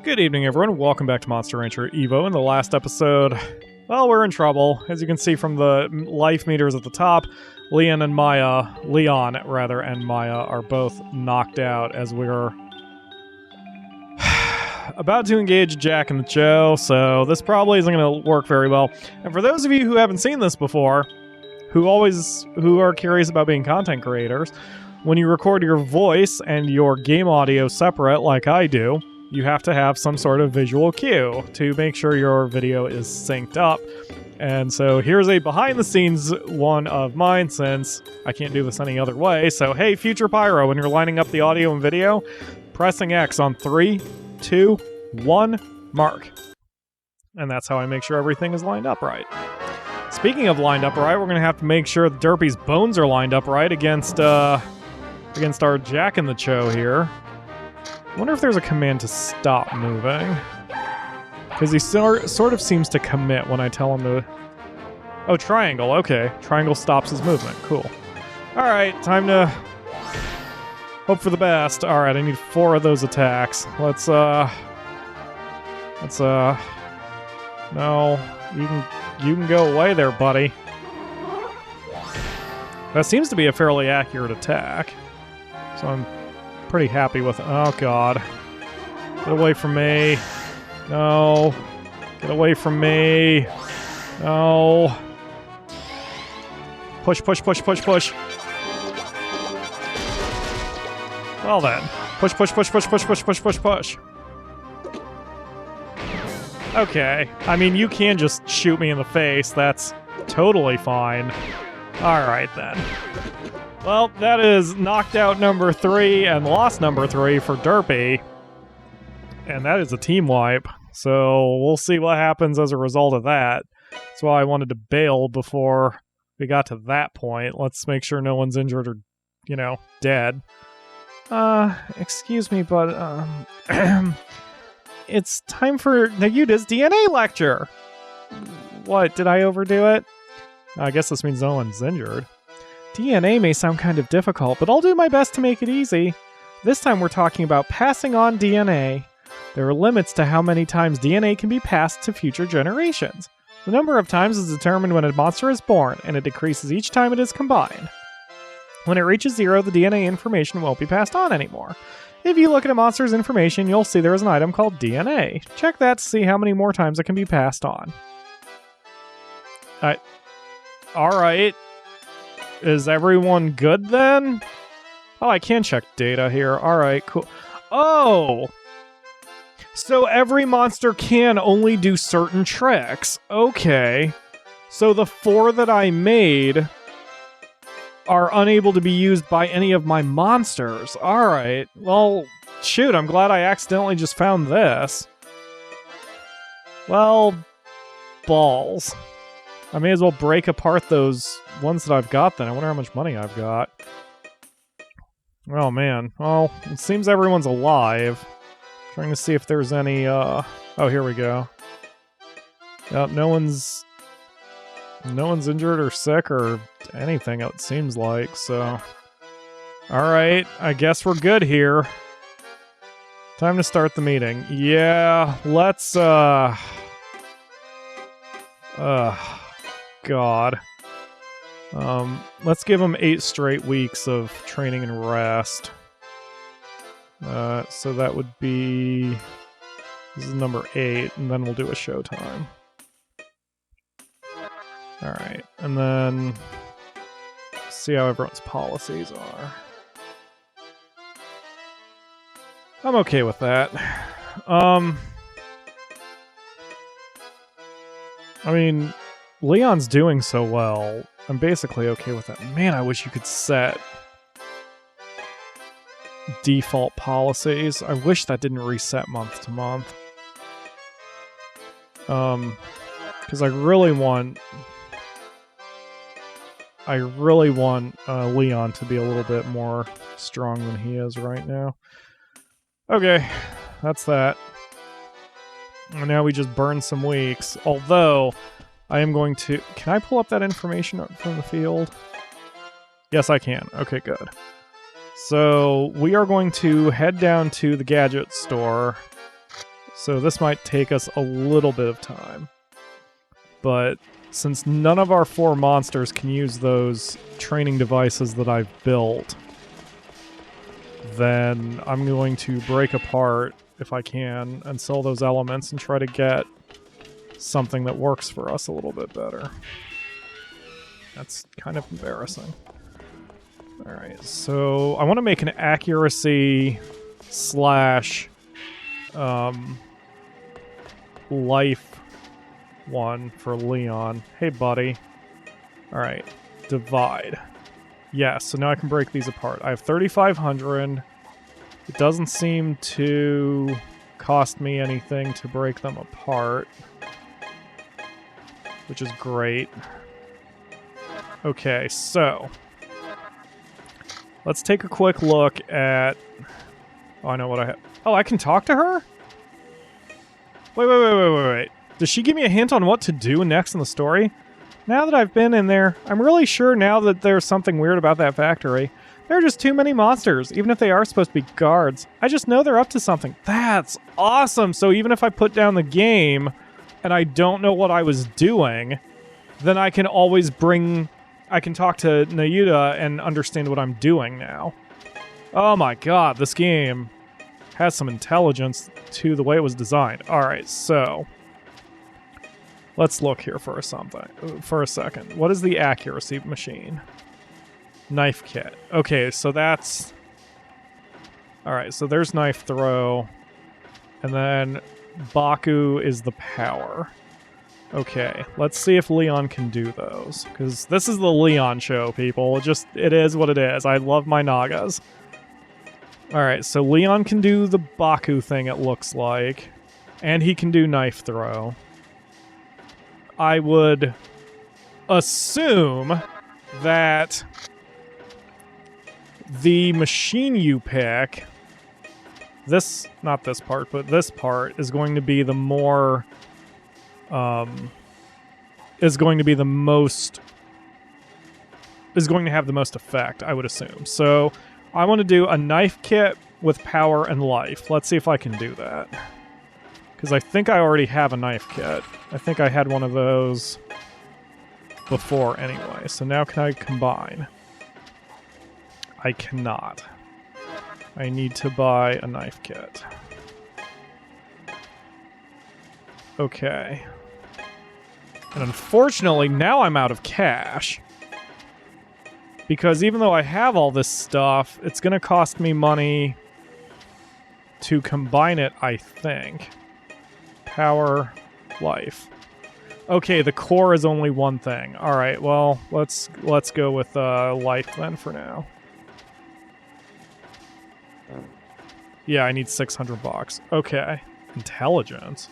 Good evening, everyone. Welcome back to Monster Rancher Evo. In the last episode, well, we're in trouble. As you can see from the life meters at the top, Leon and Maya are both knocked out as we're about to engage Jack and Joe, so this probably isn't going to work very well. And for those of you who haven't seen this before, who are curious about being content creators, when you record your voice and your game audio separate like I do, you have to have some sort of visual cue to make sure your video is synced up. And so here's a behind-the-scenes one of mine, since I can't do this any other way. So hey, future Pyro, when you're lining up the audio and video, pressing X on 3, 2, 1, mark. And that's how I make sure everything is lined up right. Speaking of lined up right, we're going to have to make sure Derpy's bones are lined up right against our Jack and the Cho here. I wonder if there's a command to stop moving. Because he sort of seems to commit when I tell him to... Oh, triangle, okay. Triangle stops his movement, cool. Alright, time to hope for the best. Alright, I need 4 of those attacks. Let's, no, you can go away there, buddy. That seems to be a fairly accurate attack. So I'm pretty happy with it. Oh, God. Get away from me. No. Get away from me. No. Push, push, push, push, push. Well then. Push, push, push, push, push, push, push, push, push. Okay. I mean, you can just shoot me in the face. That's totally fine. Alright then. Well, that is knocked out number 3 and lost number 3 for Derpy. And that is a team wipe. So we'll see what happens as a result of that. That's why I wanted to bail before we got to that point. Let's make sure no one's injured or, dead. Excuse me, but, it's time for Nayuta's DNA lecture. What, did I overdo it? I guess this means no one's injured. DNA may sound kind of difficult, but I'll do my best to make it easy. This time we're talking about passing on DNA. There are limits to how many times DNA can be passed to future generations. The number of times is determined when a monster is born, and it decreases each time it is combined. When it reaches 0, the DNA information won't be passed on anymore. If you look at a monster's information, you'll see there is an item called DNA. Check that to see how many more times it can be passed on. Alright. Is everyone good then? Oh, I can check data here. Alright, cool. Oh! So every monster can only do certain tricks. Okay. So the 4 that I made are unable to be used by any of my monsters. Alright. Well, shoot, I'm glad I accidentally just found this. Well, balls. I may as well break apart those ones that I've got then. I wonder how much money I've got. Oh, man. Well, it seems everyone's alive. Trying to see if there's any, Oh, here we go. Yep, no one's injured or sick or anything, it seems like, so... Alright, I guess we're good here. Time to start the meeting. Yeah, let's, God. Let's give them 8 straight weeks of training and rest. So that would be... This is number 8, and then we'll do a showtime. Alright, and then... see how everyone's policies are. I'm okay with that. I mean... Leon's doing so well. I'm basically okay with that. Man, I wish you could set default policies. I wish that didn't reset month to month. Because I really want Leon to be a little bit more strong than he is right now. Okay, that's that. And now we just burn some weeks. Although... I am going to... Can I pull up that information from the field? Yes, I can. Okay, good. So we are going to head down to the Gadget store So this might take us a little bit of time. But since none of our 4 monsters can use those training devices that I've built, then I'm going to break apart, if I can, and sell those elements and try to get something that works for us a little bit better. That's kind of embarrassing. Alright, so I want to make an accuracy slash life one for Leon. Hey, buddy. Alright, divide. Yes, so now I can break these apart. I have 3,500. It doesn't seem to cost me anything to break them apart, which is great. Okay, so let's take a quick look at... Oh, I know what I have. Oh, I can talk to her? Wait. Does she give me a hint on what to do next in the story? Now that I've been in there, I'm really sure now that there's something weird about that factory. There are just too many monsters, even if they are supposed to be guards. I just know they're up to something. That's awesome! So even if I put down the game and I don't know what I was doing, then I can always I can talk to Nayuta and understand what I'm doing now. Oh my god, this game has some intelligence to the way it was designed. Alright, so let's look here for a second. What is the accuracy machine? Knife kit. Okay, so that's... Alright, so there's knife throw. And then Baku is the power. Okay, let's see if Leon can do those. Because this is the Leon show, people. It is what it is. I love my Nagas. Alright, so Leon can do the Baku thing, it looks like. And he can do knife throw. I would assume that the machine you pick, not this part, but this part, is going to be the more, is going to have the most effect, I would assume. So I want to do a knife kit with power and life. Let's see if I can do that. Because I think I already have a knife kit. I think I had one of those before anyway. So now can I combine? I cannot. I need to buy a knife kit. Okay. And unfortunately, now I'm out of cash. Because even though I have all this stuff, it's going to cost me money to combine it, I think. Power, life. Okay, the core is only one thing. Alright, well, let's go with life then for now. Yeah, I need 600 bucks. Okay. Intelligence?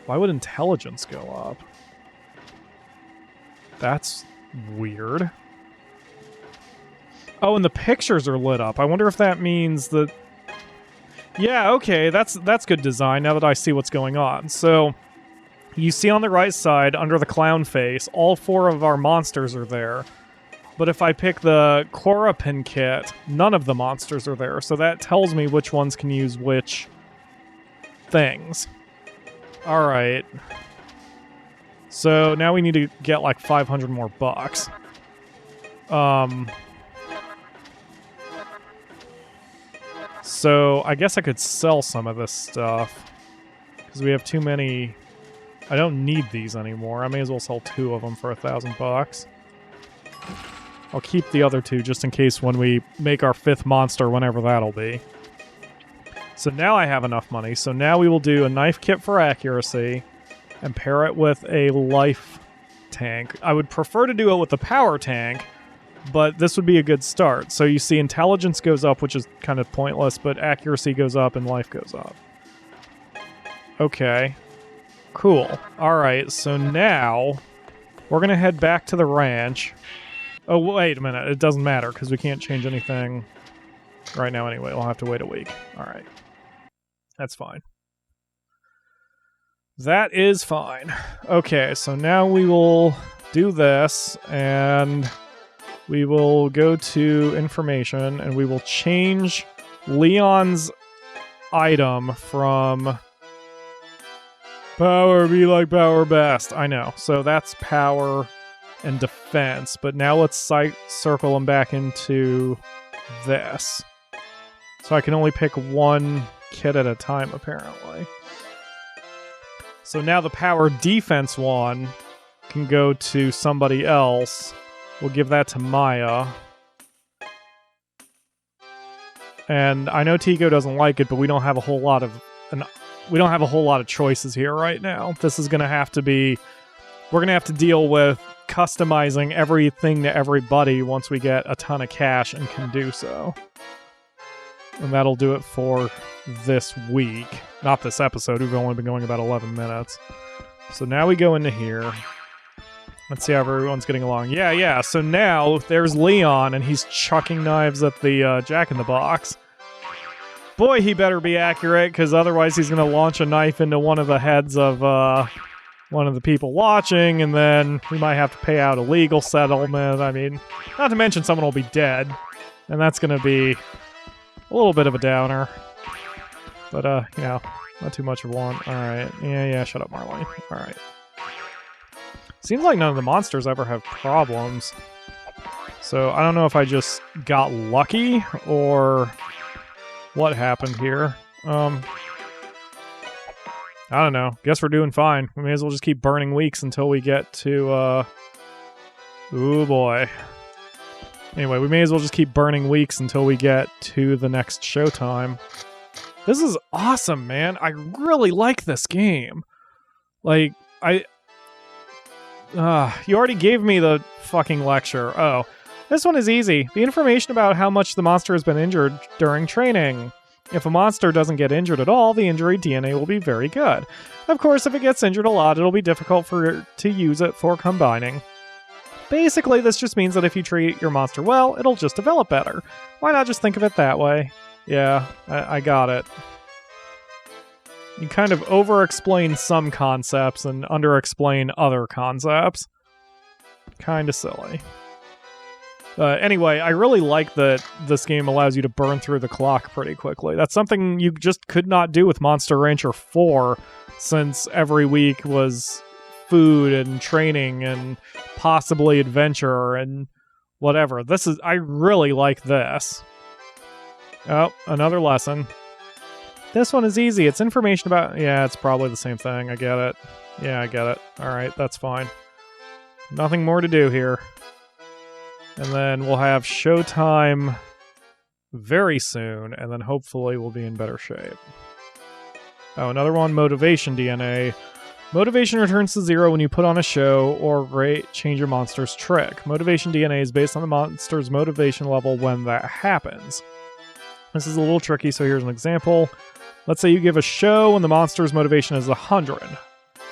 Why would intelligence go up? That's weird. Oh, and the pictures are lit up. I wonder if that means that... Yeah, okay, that's good design now that I see what's going on. So, you see on the right side, under the clown face, all 4 of our monsters are there. But if I pick the Korapin kit, none of the monsters are there. So that tells me which ones can use which things. Alright. So now we need to get like 500 more bucks. So I guess I could sell some of this stuff. Because we have too many... I don't need these anymore. I may as well sell 2 of them for 1,000 bucks. I'll keep the other 2 just in case when we make our 5th monster, whenever that'll be. So now I have enough money. So now we will do a knife kit for accuracy and pair it with a life tank. I would prefer to do it with the power tank, but this would be a good start. So you see intelligence goes up, which is kind of pointless, but accuracy goes up and life goes up. Okay. Cool. Alright, so now we're going to head back to the ranch. Oh, wait a minute. It doesn't matter because we can't change anything right now anyway. We'll have to wait a week. Alright. That's fine. That is fine. Okay, so now we will do this, and we will go to information, and we will change Leon's item from Power be like power best. I know. So that's power and defense. But now let's circle them back into this. So I can only pick one kid at a time, apparently. So now the power defense one can go to somebody else. We'll give that to Maya. And I know Tico doesn't like it, but we don't have a whole lot of choices here right now. This is going to have to be... We're going to have to deal with customizing everything to everybody once we get a ton of cash and can do so. And that'll do it for this week. Not this episode. We've only been going about 11 minutes. So now we go into here. Let's see how everyone's getting along. Yeah. So now there's Leon, and he's chucking knives at the Jack-in-the-Box. Boy, he better be accurate, because otherwise he's going to launch a knife into one of the heads of one of the people watching, and then we might have to pay out a legal settlement. I mean, not to mention someone will be dead, and that's going to be a little bit of a downer. But, you know, not too much of one. All right. Yeah, shut up, Marley. All right. Seems like none of the monsters ever have problems. So I don't know if I just got lucky or what happened here. I don't know. Guess we're doing fine. We may as well just keep burning weeks until we get to, ooh boy. Anyway, we may as well just keep burning weeks until we get to the next showtime. This is awesome, man. I really like this game. Like, you already gave me the fucking lecture. Oh, this one is easy. The information about how much the monster has been injured during training. If a monster doesn't get injured at all, the injury DNA will be very good. Of course, if it gets injured a lot, it'll be difficult to use it for combining. Basically, this just means that if you treat your monster well, it'll just develop better. Why not just think of it that way? Yeah, I got it. You kind of over-explain some concepts and under-explain other concepts. Kinda silly. Anyway, I really like that this game allows you to burn through the clock pretty quickly. That's something you just could not do with Monster Rancher 4, since every week was food and training and possibly adventure and whatever. I really like this. Oh, another lesson. This one is easy. It's information about... Yeah, it's probably the same thing. I get it. Yeah, I get it. Alright, that's fine. Nothing more to do here. And then we'll have showtime very soon, and then hopefully we'll be in better shape. Oh, another one, Motivation DNA. Motivation returns to 0 when you put on a show or change your monster's trick. Motivation DNA is based on the monster's motivation level when that happens. This is a little tricky, so here's an example. Let's say you give a show and the monster's motivation is 100.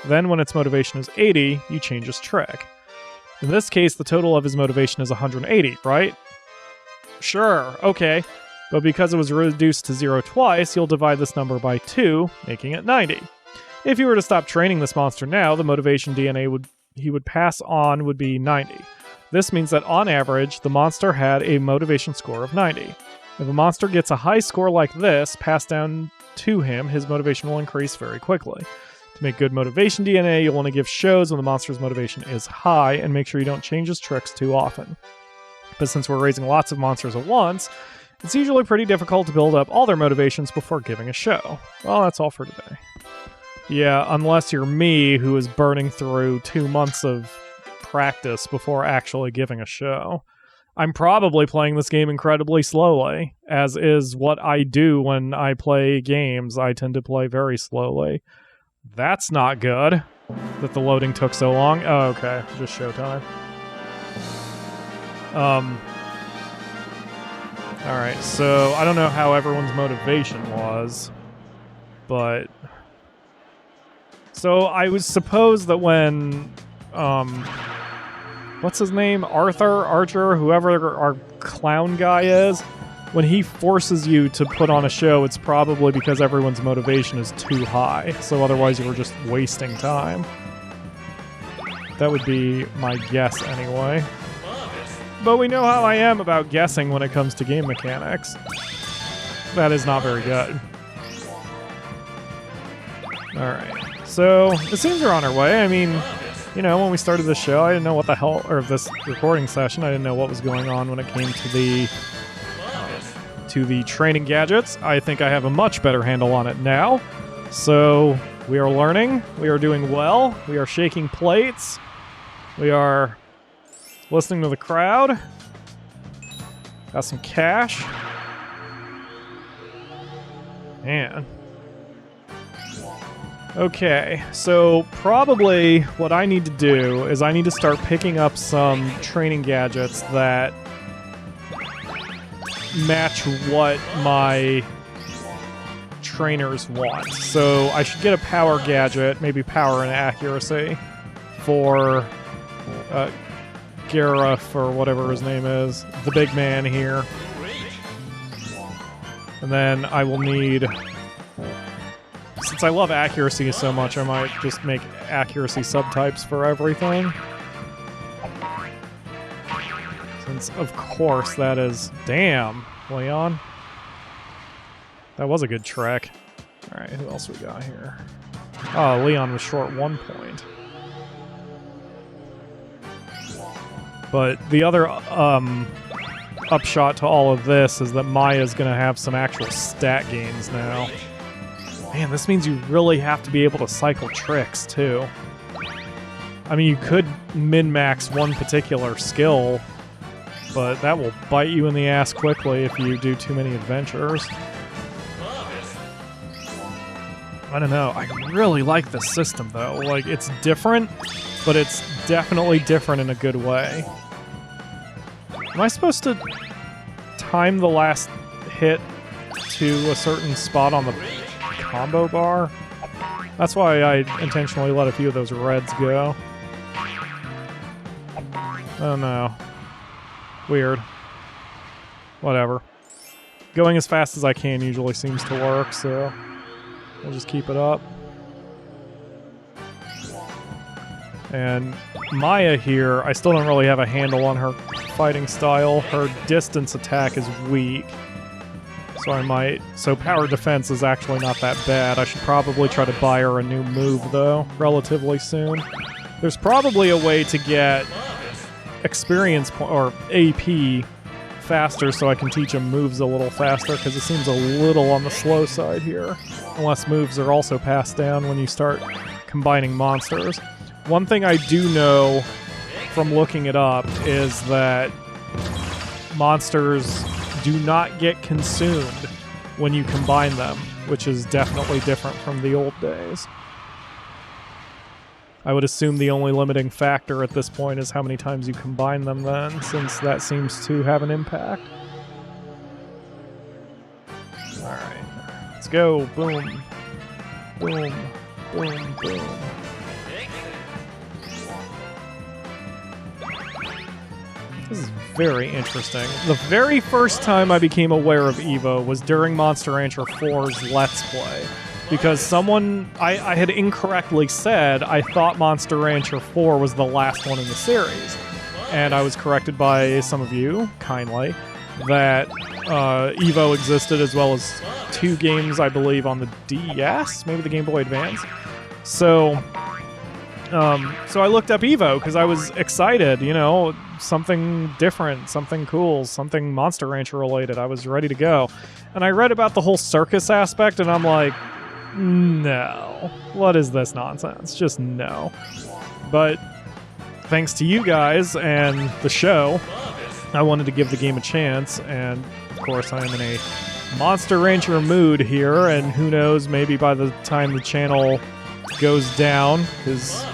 Then when its motivation is 80, you change his trick. In this case, the total of his motivation is 180, right? Sure, okay. But because it was reduced to 0 twice, you'll divide this number by 2, making it 90. If you were to stop training this monster now, the motivation DNA he would pass on would be 90. This means that on average, the monster had a motivation score of 90. If a monster gets a high score like this passed down to him, his motivation will increase very quickly. To make good motivation DNA, you'll want to give shows when the monster's motivation is high, and make sure you don't change his tricks too often. But since we're raising lots of monsters at once, it's usually pretty difficult to build up all their motivations before giving a show. Well, that's all for today. Yeah, unless you're me, who is burning through 2 months of practice before actually giving a show. I'm probably playing this game incredibly slowly, as is what I do when I play games. I tend to play very slowly. That's not good, that the loading took so long. Oh, okay, just showtime. Alright, so I don't know how everyone's motivation was, but... So I would suppose that when, what's his name? Archer, whoever our clown guy is, when he forces you to put on a show, it's probably because everyone's motivation is too high. So otherwise you were just wasting time. That would be my guess anyway. But we know how I am about guessing when it comes to game mechanics. That is not very good. Alright. So it seems we're on our way. I mean, you know, when we started the show, I didn't know what the hell, or this recording session, I didn't know what was going on when it came to the training gadgets. I think I have a much better handle on it now. So we are learning. We are doing well. We are shaking plates. We are listening to the crowd. Got some cash. Man. Okay, so probably what I need to do is I need to start picking up some training gadgets that match what my trainers want. So I should get a power gadget, maybe power and accuracy, for Gareth or whatever his name is, the big man here. And then I will need... Since I love accuracy so much, I might just make accuracy subtypes for everything. Since, of course, that is... Damn, Leon. That was a good trek. Alright, who else we got here? Oh, Leon was short 1 point. But the other upshot to all of this is that Maya's going to have some actual stat gains now. Man, this means you really have to be able to cycle tricks, too. I mean, you could min-max one particular skill, but that will bite you in the ass quickly if you do too many adventures. I don't know. I really like this system, though. Like, it's different, but it's definitely different in a good way. Am I supposed to time the last hit to a certain spot on the combo bar? That's why I intentionally let a few of those reds go. Oh no. Weird. Whatever. Going as fast as I can usually seems to work, so we'll just keep it up. And Maya here, I still don't really have a handle on her fighting style. Her distance attack is weak. So power defense is actually not that bad. I should probably try to buy her a new move, though, relatively soon. There's probably a way to get experience or AP faster so I can teach him moves a little faster, because it seems a little on the slow side here. Unless moves are also passed down when you start combining monsters. One thing I do know from looking it up is that monsters do not get consumed when you combine them, which is definitely different from the old days. I would assume the only limiting factor at this point is how many times you combine them then, since that seems to have an impact. Alright, let's go. Boom. Boom. Boom. Boom. This is very interesting. The very first time I became aware of Evo was during Monster Rancher 4's Let's Play. Because someone, I had incorrectly said I thought Monster Rancher 4 was the last one in the series. And I was corrected by some of you, kindly, that Evo existed, as well as 2 games, I believe, on the DS, maybe the Game Boy Advance. So I looked up Evo because I was excited, you know, something different, something cool, something Monster Rancher related. I was ready to go. And I read about the whole circus aspect, and I'm like, no. What is this nonsense? Just no. But thanks to you guys and the show, I wanted to give the game a chance, and of course I am in a Monster Rancher mood here, and who knows, maybe by the time the channel goes down, because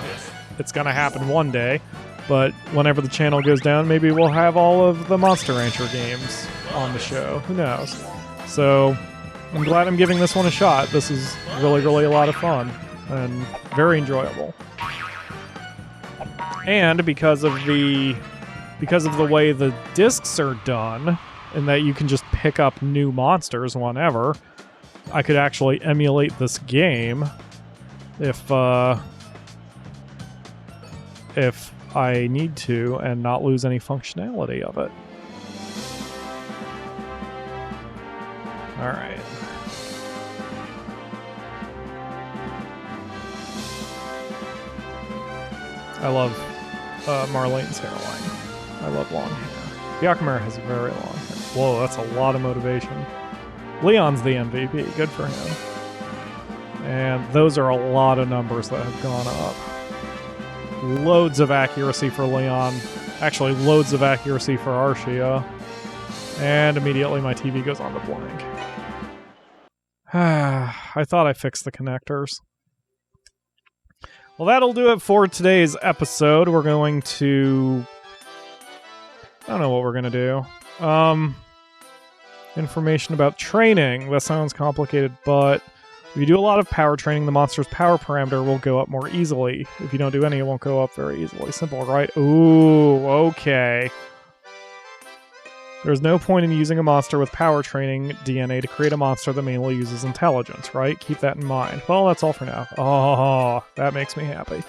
it's going to happen one day, but whenever the channel goes down, maybe we'll have all of the Monster Rancher games on the show. Who knows? So I'm glad I'm giving this one a shot. This is really, really a lot of fun and very enjoyable. And because of the way the discs are done, and that you can just pick up new monsters whenever, I could actually emulate this game if I need to and not lose any functionality of it. All right. I love Marlene's hairline. I love long hair. Yakimura has very long hair. Whoa, that's a lot of motivation. Leon's the MVP. Good for him. And those are a lot of numbers that have gone up. Loads of accuracy for Leon. Actually, loads of accuracy for Arshia. And immediately my TV goes on to blank. I thought I fixed the connectors. Well, that'll do it for today's episode. We're going to... I don't know what we're going to do. Information about training. That sounds complicated, but if you do a lot of power training, the monster's power parameter will go up more easily. If you don't do any, it won't go up very easily. Simple, right? Ooh, okay. There's no point in using a monster with power training DNA to create a monster that mainly uses intelligence, right? Keep that in mind. Well, that's all for now. Oh, that makes me happy.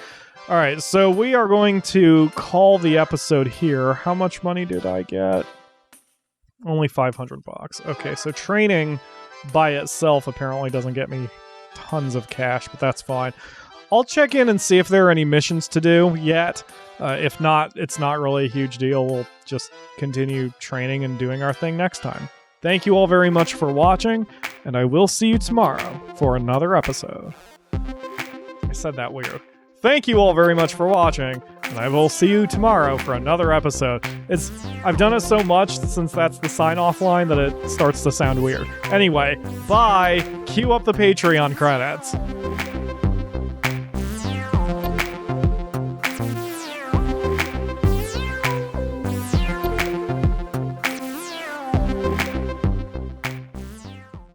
All right, so we are going to call the episode here. How much money did I get? Only $500. Okay, so training by itself apparently doesn't get me tons of cash, but that's fine. I'll check in and see if there are any missions to do yet. If not, it's not really a huge deal. We'll just continue training and doing our thing next time. Thank you all very much for watching, and I will see you tomorrow for another episode. I said that weird. Thank you all very much for watching, and I will see you tomorrow for another episode. I've done it so much since that's the sign-off line that it starts to sound weird. Anyway, bye! Cue up the Patreon credits.